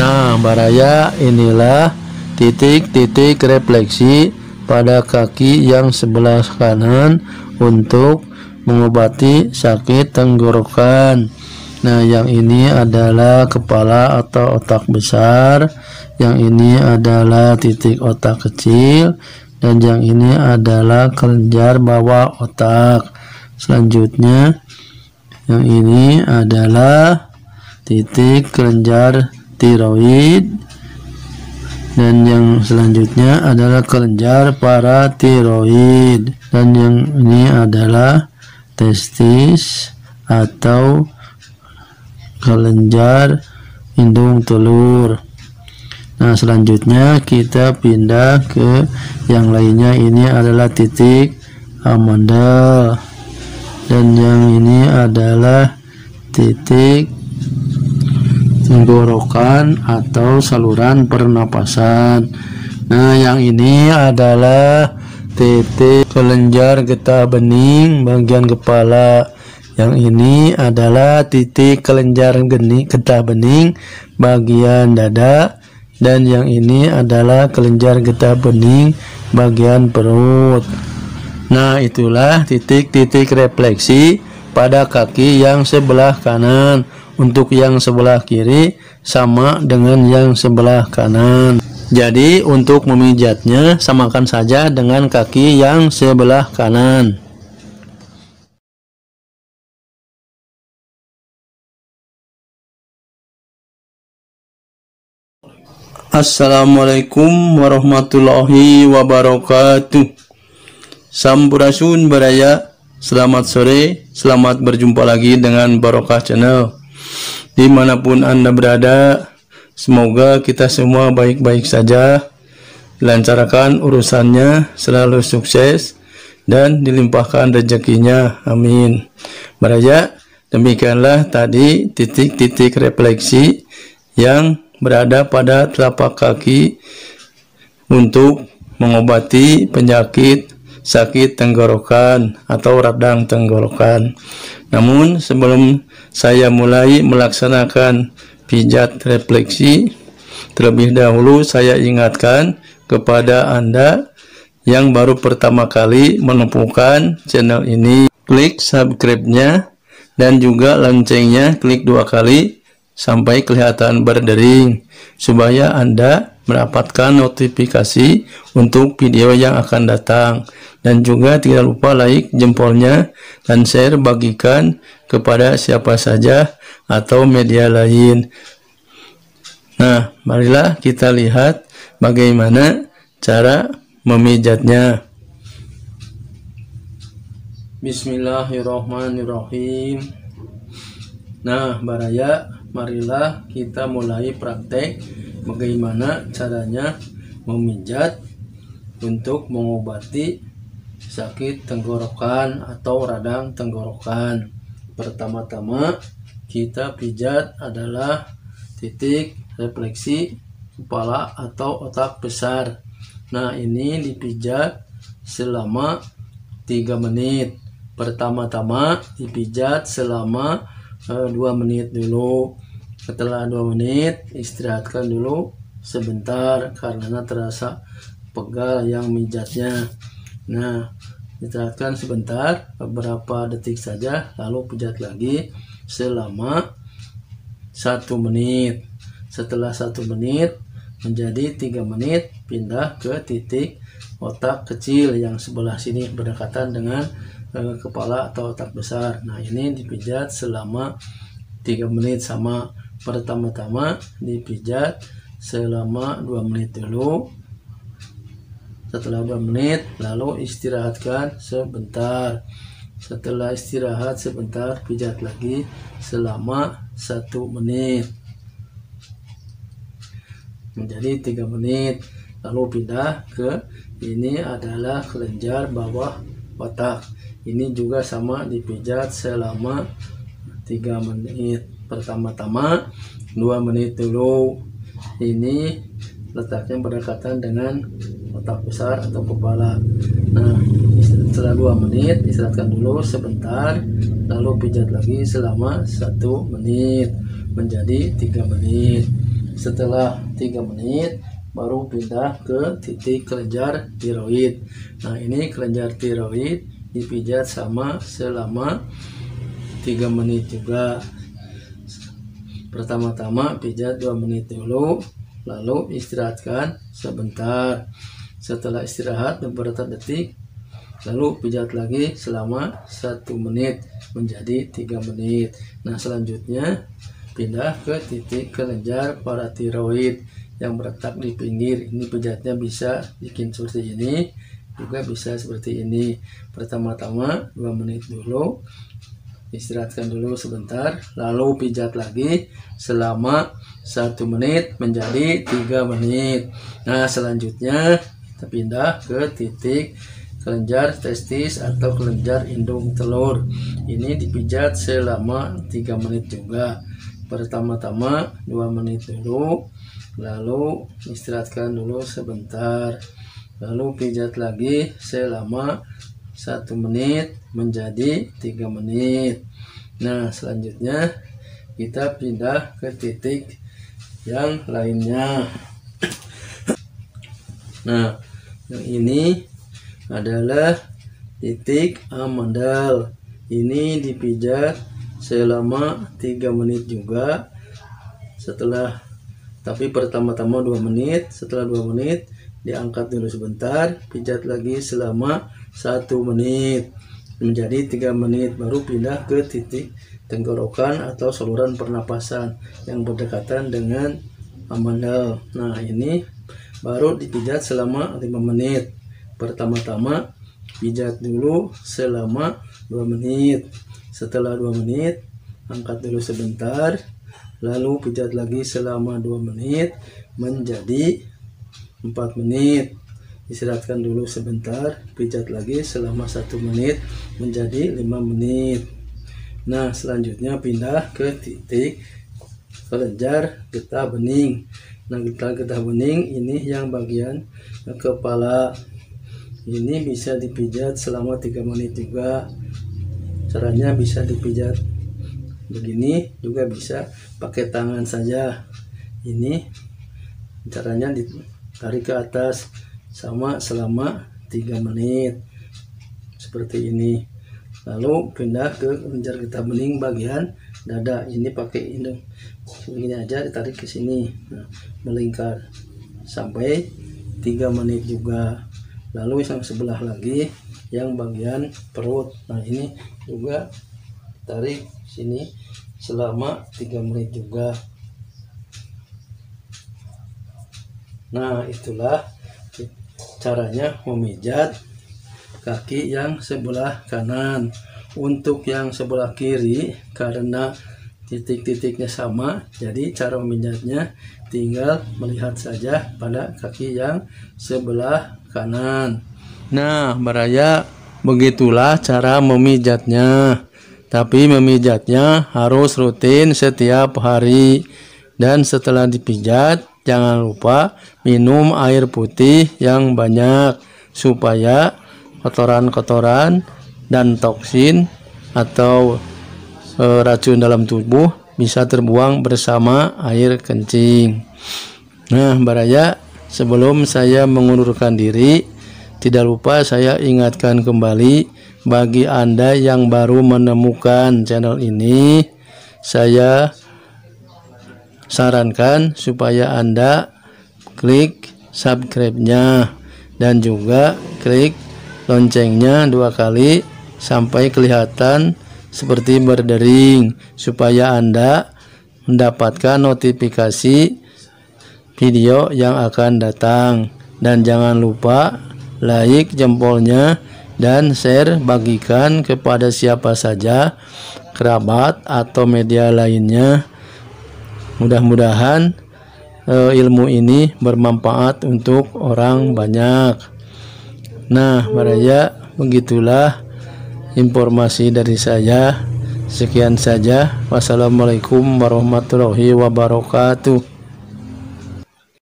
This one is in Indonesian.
Nah, Baraya, inilah titik-titik refleksi pada kaki yang sebelah kanan untuk mengobati sakit tenggorokan. Nah, yang ini adalah kepala atau otak besar, yang ini adalah titik otak kecil, dan yang ini adalah kelenjar bawah otak. Selanjutnya, yang ini adalah titik kelenjar tiroid, dan yang selanjutnya adalah kelenjar paratiroid, dan yang ini adalah testis atau kelenjar indung telur. Nah, selanjutnya kita pindah ke yang lainnya. Ini adalah titik amandel, dan yang ini adalah titik tenggorokan atau saluran pernapasan. Nah, yang ini adalah titik kelenjar getah bening bagian kepala. Yang ini adalah titik kelenjar getah bening bagian dada, dan yang ini adalah kelenjar getah bening bagian perut. Nah, itulah titik-titik refleksi pada kaki yang sebelah kanan. Untuk yang sebelah kiri sama dengan yang sebelah kanan. Jadi untuk memijatnya samakan saja dengan kaki yang sebelah kanan. Assalamualaikum warahmatullahi wabarakatuh. Sampurasun Baraya. Selamat sore, selamat berjumpa lagi dengan Barokah Channel. Dimanapun Anda berada, semoga kita semua baik-baik saja, lancarkan urusannya, selalu sukses, dan dilimpahkan rezekinya. Amin. Baraya, demikianlah tadi titik-titik refleksi yang berada pada telapak kaki untuk mengobati penyakit sakit tenggorokan atau radang tenggorokan. Namun sebelum saya mulai melaksanakan pijat refleksi, terlebih dahulu saya ingatkan kepada Anda yang baru pertama kali menemukan channel ini, klik subscribe-nya dan juga loncengnya klik 2 kali sampai kelihatan berdering supaya Anda mendapatkan notifikasi untuk video yang akan datang. Dan juga tidak lupa like jempolnya dan share, bagikan kepada siapa saja atau media lain. Nah, marilah kita lihat bagaimana cara memijatnya. Bismillahirrahmanirrahim. Nah, Baraya, marilah kita mulai praktek bagaimana caranya memijat untuk mengobati sakit tenggorokan atau radang tenggorokan. Pertama-tama kita pijat adalah titik refleksi kepala atau otak besar. Nah, ini dipijat selama 3 menit. Pertama-tama dipijat selama 2 menit dulu. Setelah 2 menit istirahatkan dulu sebentar karena terasa pegal yang mijatnya. Nah, istirahatkan sebentar, beberapa detik saja, lalu pijat lagi selama 1 menit. Setelah 1 menit menjadi 3 menit, pindah ke titik otak kecil yang sebelah sini berdekatan dengan kepala atau otak besar. Nah, ini dipijat selama 3 menit sama. Pertama-tama dipijat selama 2 menit dulu. Setelah 2 menit lalu istirahatkan sebentar. Setelah istirahat sebentar pijat lagi selama 1 menit menjadi 3 menit. Lalu pindah ke ini adalah kelenjar bawah otak. Ini juga sama dipijat selama 3 menit. Pertama-tama 2 menit dulu. Ini letaknya berdekatan dengan otak besar atau kepala. Nah, setelah 2 menit istirahatkan dulu sebentar, lalu pijat lagi selama 1 menit menjadi 3 menit. Setelah 3 menit baru pindah ke titik kelenjar tiroid. Nah, ini kelenjar tiroid dipijat sama selama 3 menit juga. Pertama-tama pijat 2 menit dulu, lalu istirahatkan sebentar. Setelah istirahat beberapa detik, lalu pijat lagi selama 1 menit menjadi 3 menit. Nah, selanjutnya pindah ke titik kelenjar paratiroid yang berletak di pinggir. Ini pijatnya bisa bikin seperti ini, juga bisa seperti ini. Pertama-tama 2 menit dulu, istirahatkan dulu sebentar, lalu pijat lagi selama 1 menit menjadi 3 menit. Nah, selanjutnya kita pindah ke titik kelenjar testis atau kelenjar indung telur. Ini dipijat selama 3 menit juga. Pertama-tama 2 menit dulu, lalu istirahatkan dulu sebentar, lalu pijat lagi selama 1 menit menjadi 3 menit. Nah, selanjutnya kita pindah ke titik yang lainnya. Nah, yang ini adalah titik amandel. Ini dipijat selama 3 menit juga. Tapi pertama-tama 2 menit, setelah 2 menit diangkat dulu sebentar, pijat lagi selama 1 menit menjadi 3 menit, baru pindah ke titik tenggorokan atau saluran pernapasan yang berdekatan dengan amandel. Nah, ini baru dipijat selama 5 menit. Pertama-tama pijat dulu selama 2 menit. Setelah 2 menit, angkat dulu sebentar, lalu pijat lagi selama 2 menit menjadi 4 menit. Istirahatkan dulu sebentar, pijat lagi selama 1 menit menjadi 5 menit. Nah, selanjutnya pindah ke titik kelenjar getah bening. Nah, getah bening ini yang bagian kepala. Ini bisa dipijat selama 3 menit juga. Caranya bisa dipijat begini, juga bisa pakai tangan saja. Ini caranya ditarik ke atas sama selama 3 menit seperti ini. Lalu pindah ke kelenjar getah bening bagian dada. Ini pakai indung begini aja, ditarik ke sini. Nah, melingkar sampai 3 menit juga. Lalu yang sebelah lagi yang bagian perut. Nah, ini juga tarik sini selama 3 menit juga. Nah, itulah caranya memijat kaki yang sebelah kanan. Untuk yang sebelah kiri, karena titik-titiknya sama, jadi cara memijatnya tinggal melihat saja pada kaki yang sebelah kanan. Nah, Baraya, begitulah cara memijatnya. Tapi memijatnya harus rutin setiap hari. Dan setelah dipijat, jangan lupa minum air putih yang banyak supaya kotoran-kotoran dan toksin atau racun dalam tubuh bisa terbuang bersama air kencing. Nah, Baraya, sebelum saya mengundurkan diri, tidak lupa saya ingatkan kembali bagi Anda yang baru menemukan channel ini, saya sarankan supaya Anda klik subscribe-nya dan juga klik loncengnya 2 kali sampai kelihatan seperti berdering, supaya Anda mendapatkan notifikasi video yang akan datang. Dan jangan lupa like jempolnya dan share, bagikan kepada siapa saja, kerabat atau media lainnya. Mudah-mudahan ilmu ini bermanfaat untuk orang banyak. Nah, Baraya, begitulah informasi dari saya. Sekian saja. Wassalamualaikum warahmatullahi wabarakatuh.